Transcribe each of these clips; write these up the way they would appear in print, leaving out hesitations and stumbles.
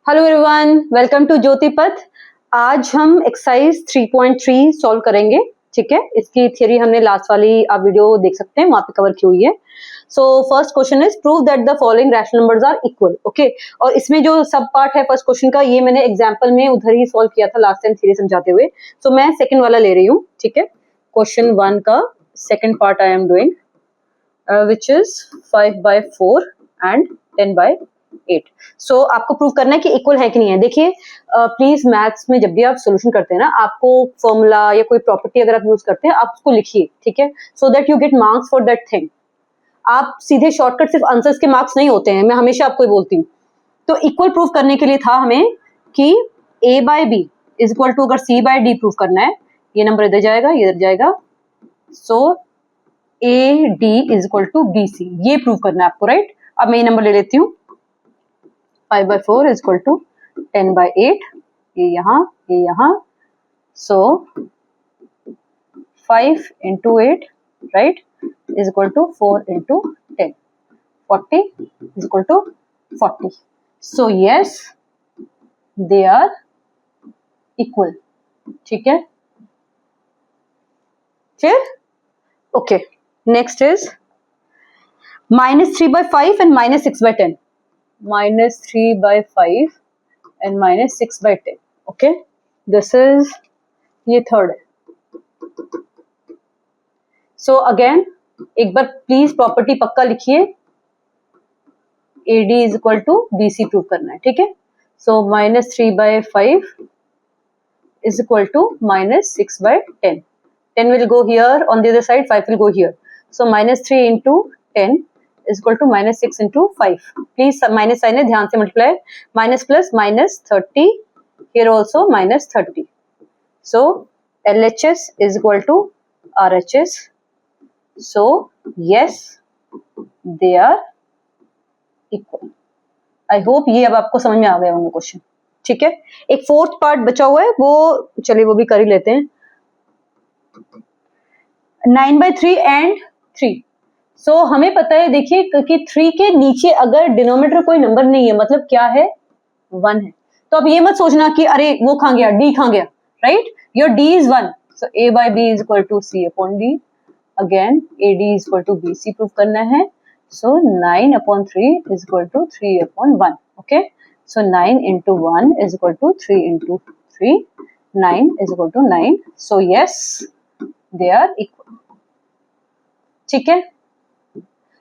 Hello everyone, welcome to ज्योति पथ। आज हम एक्सरसाइज 3.3 सॉल्व करेंगे। ठीक है, इसकी थ्योरी हमने लास्ट वाली आप वीडियो देख सकते हैं, वहां पे कवर की हुई है। So first question is prove that the following rational numbers are equal. Okay, और इसमें जो सब पार्ट है फर्स्ट क्वेश्चन का, ये मैंने एग्जांपल में उधर ही सॉल्व किया था लास्ट टाइम थ्योरी समझाते हुए। सो मैं सेकंड वाला ले रही हूँ। ठीक है, क्वेश्चन 1 का second part I am doing which is 5/4 and 10/8। सो आपको प्रूव करना है कि इक्वल है कि नहीं है। देखिए प्लीज मैथ्स में जब भी आप सोल्यूशन करते हैं ना, आपको फॉर्मूला या कोई प्रॉपर्टी अगर आप यूज करते हैं, आप उसको लिखिए। ठीक है, so that you get marks for that thing. आप सीधे शॉर्टकट सिर्फ आंसर्स के मार्क्स नहीं होते हैं, मैं हमेशा आपको बोलती हूँ। तो इक्वल प्रूव करने के लिए था हमें कि a by B is equal to, अगर c बाय डी प्रूव करना है, ये नंबर इधर जाएगा, ये इधर जाएगा। So A D is equal to B C, ये प्रूव करना है आपको, राइट। अब मैं ये नंबर ले लेती हूँ, 5/4 is equal to 10/8, ये यहाँ, so 5 into 8, right, is equal to 4 into 10, 40 is equal to 40. So yes, they are equal. ठीक है, फिर okay, next is -3/5 and -6/10. -3/5 and -6/10. Okay, this is ये थर्ड है। सो अगेन एक बार प्लीज प्रॉपर्टी पक्का लिखिए, AD is equal to BC prove करना है। ठीक है, so -3/5 is equal to -6/10. 10 will go here on the other side, 5 will go here. So -3 into 10 is equal to -6 into 5. Please minus sign है, ध्यान से multiply, minus plus -30, here also -30. So LHS is equal to RHS. So yes, they are equal. I hope ये अब आपको समझ में आ गया होंगे क्वेश्चन। ठीक है, एक फोर्थ पार्ट बचा हुआ है, वो चलिए वो भी कर ही लेते हैं। 9/3 एंड 3। सो हमें पता है, देखिए कि 3 के नीचे अगर डिनोमिनेटर कोई नंबर नहीं है, मतलब क्या है, 1 है। तो अब ये मत सोचना कि अरे वो कहाँ गया, डी कहाँ गया, right. Your D is 1, so A by B is equal to C upon D. Again AD is equal to BC prove करना है। सो 9/3 is equal to 3/1. Okay, so 9 into 1 is equal to 3 into 3. 9 is equal to 9. So yes, they are equal. ठीक है,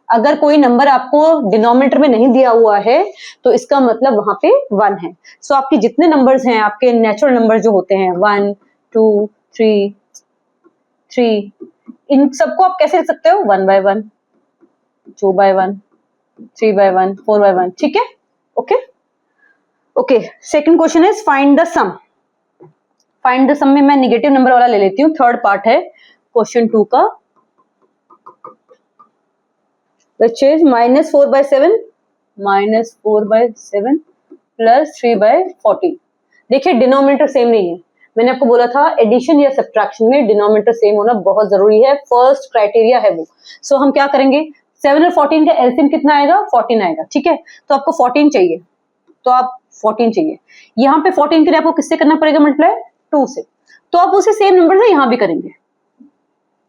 अगर कोई number आपको denominator में नहीं दिया हुआ है तो इसका मतलब वहां पे 1 है। सो आपके जितने नंबर्स हैं, आपके नेचुरल नंबर जो होते हैं 1, 2, 3, इन सबको आप कैसे लिख सकते हो, 1/1, 2/1, 3/1, 4/1। ठीक है, okay okay. Second question is find the sum. Find the sum में मैं निगेटिव नंबर वाला ले लेती हूँ, थर्ड पार्ट है क्वेश्चन 2 का, which is -4/7 plus 3/14। देखिए डिनोमिनेटर सेम नहीं है, मैंने आपको बोला था एडिशन या सब्ट्रैक्शन में डिनोमिनेटर सेम होना बहुत जरूरी है, फर्स्ट क्राइटेरिया है वो। सो हम क्या करेंगे, 7 और 14 का एलसीएम कितना आएगा, 14 आएगा। ठीक है, तो आपको 14 चाहिए, तो आप 14 चाहिए। यहाँ पे 14 के लिए आपको किससे करना पड़ेगा मल्टीप्लाई, 2 से। तो आप उसे सेम नंबर से यहाँ भी करेंगे।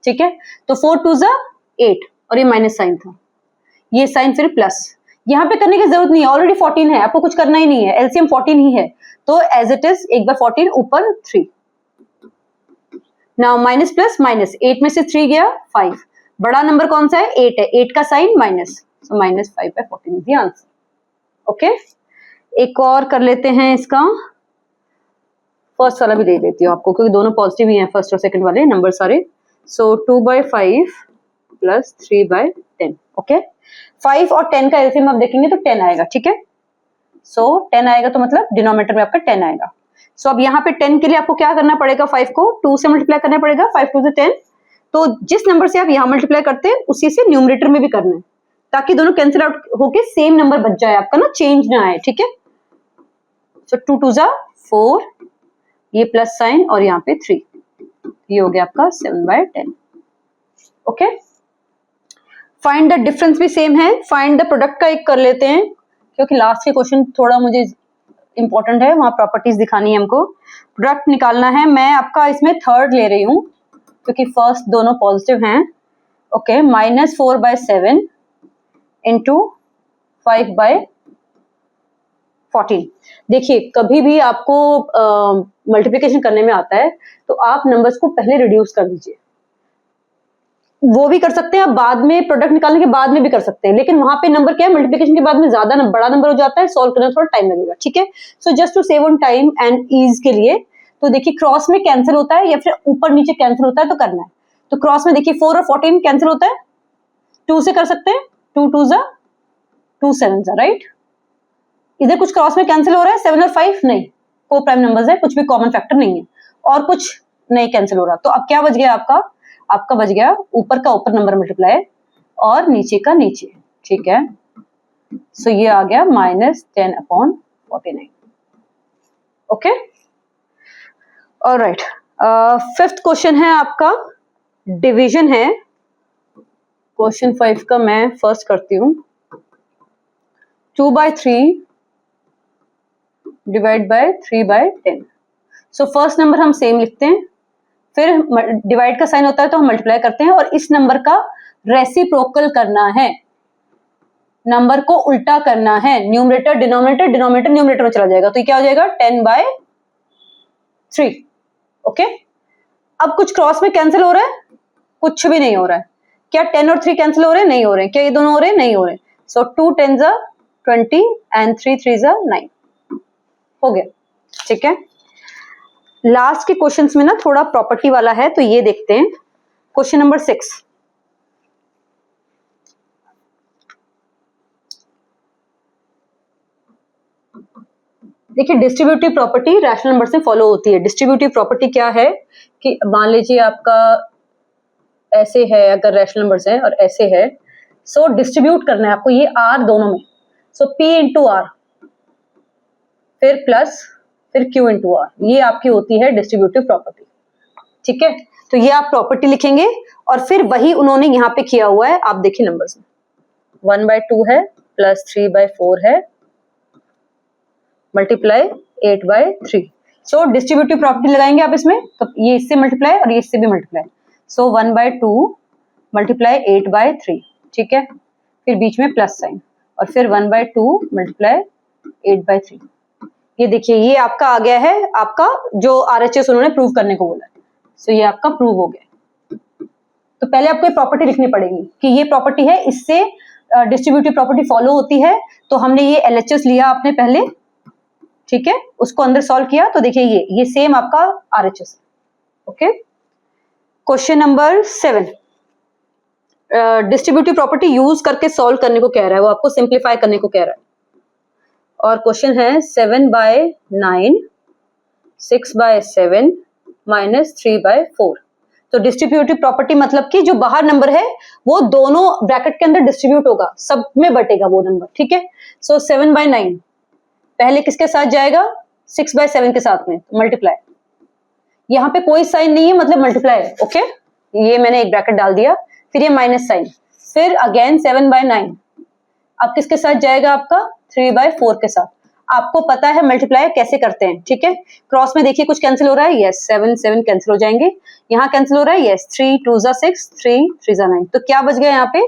ठीक है, तो 4 2 जा 8, और ये माइनस साइन था, ये साइन फिर प्लस। यहाँ पे करने की जरूरत नहीं है, ऑलरेडी 14 है, आपको कुछ करना ही नहीं है, एलसीएम 14 ही है, तो एज इट इज 1/14 ऊपर 3। नाउ माइनस प्लस माइनस, 8 में से 3 गया 5, बड़ा नंबर कौन सा है, 8 है, 8 का sign minus, so -5/14 is the answer. Okay, एक और कर लेते हैं इसका, फर्स्ट वाला भी दे देती हूँ आपको क्योंकि दोनों पॉजिटिव ही हैं, फर्स्ट और सेकंड वाले नंबर सारे। सो 2/5 प्लस 3/10। ओके, 5 और 10 का एलसीएम आप देखेंगे तो 10 आएगा। ठीक है, सो 10 आएगा तो मतलब डिनोमिनेटर में आपका 10 आएगा। सो अब यहाँ पे 10 के लिए आपको क्या करना पड़ेगा, 5 को 2 से मल्टीप्लाई करना पड़ेगा, 5 2 से 10। तो जिस नंबर से आप यहाँ मल्टीप्लाई करते हैं उसी से न्यूमरेटर में भी करना है, ताकि दोनों कैंसिल आउट होके सेम नंबर बच जाए आपका ना, चेंज ना आए। ठीक है, सो 2 2 जा 4, ये प्लस साइन और यहाँ पे 3, ये हो गया आपका 7/10। ओके, फाइंड द डिफरेंस भी सेम है, फाइंड द प्रोडक्ट का एक कर लेते हैं क्योंकि लास्ट के क्वेश्चन थोड़ा मुझे इंपॉर्टेंट है, वहाँ प्रॉपर्टीज दिखानी है हमको, प्रोडक्ट निकालना है। मैं आपका इसमें थर्ड ले रही हूँ क्योंकि फर्स्ट दोनों पॉजिटिव हैं। Okay, -4/7 into 5/14। देखिए कभी भी आपको मल्टीप्लिकेशन करने में आता है तो आप नंबर्स को पहले रिड्यूस कर दीजिए। वो भी कर सकते हैं आप बाद में, प्रोडक्ट निकालने के बाद में भी कर सकते हैं, लेकिन वहां पे नंबर क्या है, मल्टीप्लिकेशन के बाद में ज्यादा बड़ा नंबर हो जाता है, सॉल्व करने में थोड़ा टाइम लगेगा। ठीक है, so just to save on time and ease के लिए, तो देखिए क्रॉस में कैंसिल होता है या फिर ऊपर नीचे कैंसिल होता है तो करना है। तो क्रॉस में देखिए 4 और 14 कैंसिल होता है, 2 से कर सकते हैं, 2 2 जा 2 7 जा, राइट। इधर कुछ क्रॉस में कैंसिल हो रहा है, 7 और 5 नहीं, को प्राइम नंबर्स है, कुछ भी कॉमन फैक्टर नहीं है और कुछ नहीं कैंसिल हो रहा। तो अब क्या बच गया आपका बच गया ऊपर का ऊपर नंबर मल्टीप्लाई और नीचे का नीचे। ठीक है, सो ये आ गया -10/49। Okay, alright. फिफ्थ क्वेश्चन है आपका डिवीजन है। क्वेश्चन 5 का मैं फर्स्ट करती हूँ। 2/3 divide by 3/10। So first number हम सेम लिखते हैं, फिर डिवाइड का साइन होता है तो हम मल्टीप्लाई करते हैं और इस नंबर का रेसिप्रोकल करना है, नंबर को उल्टा करना है, न्यूमरेटर डिनोमिनेटर, डिनोमिनेटर न्यूमरेटर में चला जाएगा, तो ये क्या हो जाएगा 10/3। ओके, अब कुछ क्रॉस में कैंसिल हो रहा है, कुछ भी नहीं हो रहा है। क्या 10 और 3 कैंसिल हो रहे हैं, नहीं हो रहे हैं। क्या ये दोनों हो रहे हैं, नहीं हो रहे हैं। सो 2 10s are 20 and 3 3s are 9 हो गया। ठीक है, लास्ट के क्वेश्चंस में ना थोड़ा प्रॉपर्टी वाला है, तो ये देखते हैं। क्वेश्चन नंबर 6, देखिए डिस्ट्रीब्यूटिव प्रॉपर्टी रैशनल नंबर से फॉलो होती है। डिस्ट्रीब्यूटिव प्रॉपर्टी क्या है कि मान लीजिए आपका ऐसे है, अगर रैशनल नंबर्स है और ऐसे है, सो डिस्ट्रीब्यूट करना है आपको ये आर दोनों में। सो P इंटू आर, फिर प्लस, फिर Q इंटू आर, ये आपकी होती है डिस्ट्रीब्यूटिव प्रॉपर्टी। ठीक है, तो ये आप प्रॉपर्टी लिखेंगे और फिर वही उन्होंने यहाँ पे किया हुआ है। आप देखिए नंबर्स में 1/2 है, प्लस 3/4 है, मल्टीप्लाई 8/3। सो डिस्ट्रीब्यूटिव प्रॉपर्टी लगाएंगे आप इसमें, तो ये इससे मल्टीप्लाई और ये इससे भी मल्टीप्लाई। सो 1/2 मल्टीप्लाई 8/3। ठीक है, फिर बीच में प्लस साइन और फिर 1/2 मल्टीप्लाई 8/3। ये देखिए ये आपका आ गया है, आपका जो RHS उन्होंने प्रूव करने को बोला है। सो ये आपका प्रूव हो गया। तो पहले आपको ये प्रॉपर्टी लिखनी पड़ेगी कि ये प्रॉपर्टी है, इससे डिस्ट्रीब्यूटिव प्रॉपर्टी फॉलो होती है। तो हमने ये LHS लिया आपने पहले, ठीक है, उसको अंदर सॉल्व किया, तो देखिए ये सेम आपका RHS। Okay, question number 7, distributive property use करके सॉल्व करने को कह रहा है, वो आपको सिंप्लीफाई करने को कह रहा है। और क्वेश्चन है 7/9 6/7 -3/4। तो डिस्ट्रीब्यूटिव प्रॉपर्टी मतलब कि जो बाहर नंबर है वो दोनों ब्रैकेट के अंदर डिस्ट्रीब्यूट होगा, सब में बटेगा वो नंबर। ठीक है, सो 7/9 पहले किसके साथ जाएगा, 6/7 के साथ में, मल्टीप्लाई। यहाँ पे कोई साइन नहीं है, मतलब मल्टीप्लाई है। ओके, ये मैंने एक ब्रैकेट डाल दिया, फिर ये माइनस साइन, फिर अगेन 7/9। अब किसके साथ जाएगा आपका 3/4 के साथ। आपको पता है मल्टीप्लाई कैसे करते हैं। ठीक है, क्रॉस में देखिए कुछ कैंसिल हो रहा है, यस 7 7 कैंसिल हो जाएंगे। यहाँ कैंसिल हो रहा है, यस 3 2 जा 6 3 3 जा 9। तो क्या बच गया यहाँ पे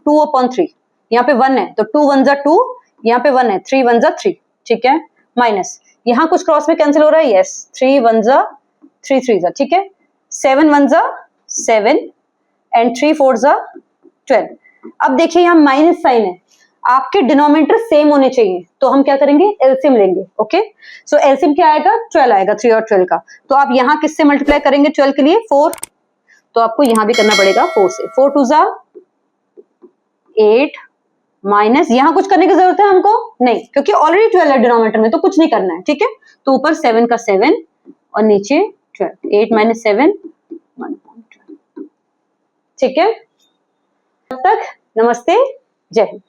2/3। यहाँ पे 1 है तो 2 1 जा 2, यहाँ पे 1 है 3 1 जा 3। ठीक है, माइनस यहाँ कुछ क्रॉस में कैंसिल हो रहा है, यस 3 1 जा 3 3 जा। ठीक है, 7 1 जा 7 एंड 3 4 जा 12। अब देखिए यहाँ माइनस साइन है, आपके डिनोमिनेटर सेम होने चाहिए, तो हम क्या करेंगे एलसीएम लेंगे। ओके, सो एलसीएम क्या आएगा 12 आएगा, 3 और 12 का। तो आप यहाँ किससे मल्टीप्लाई करेंगे 12 के लिए 4, तो आपको यहाँ भी करना पड़ेगा 4 से। 4 2 जा 8 माइनस, यहाँ कुछ करने की जरूरत है हमको नहीं, क्योंकि ऑलरेडी 12 है डिनोमिनेटर में, तो कुछ नहीं करना है। ठीक है, तो ऊपर 7 का 7 और नीचे 12, 8 - 7 1/12। ठीक है, तब तक नमस्ते, जय हिंद।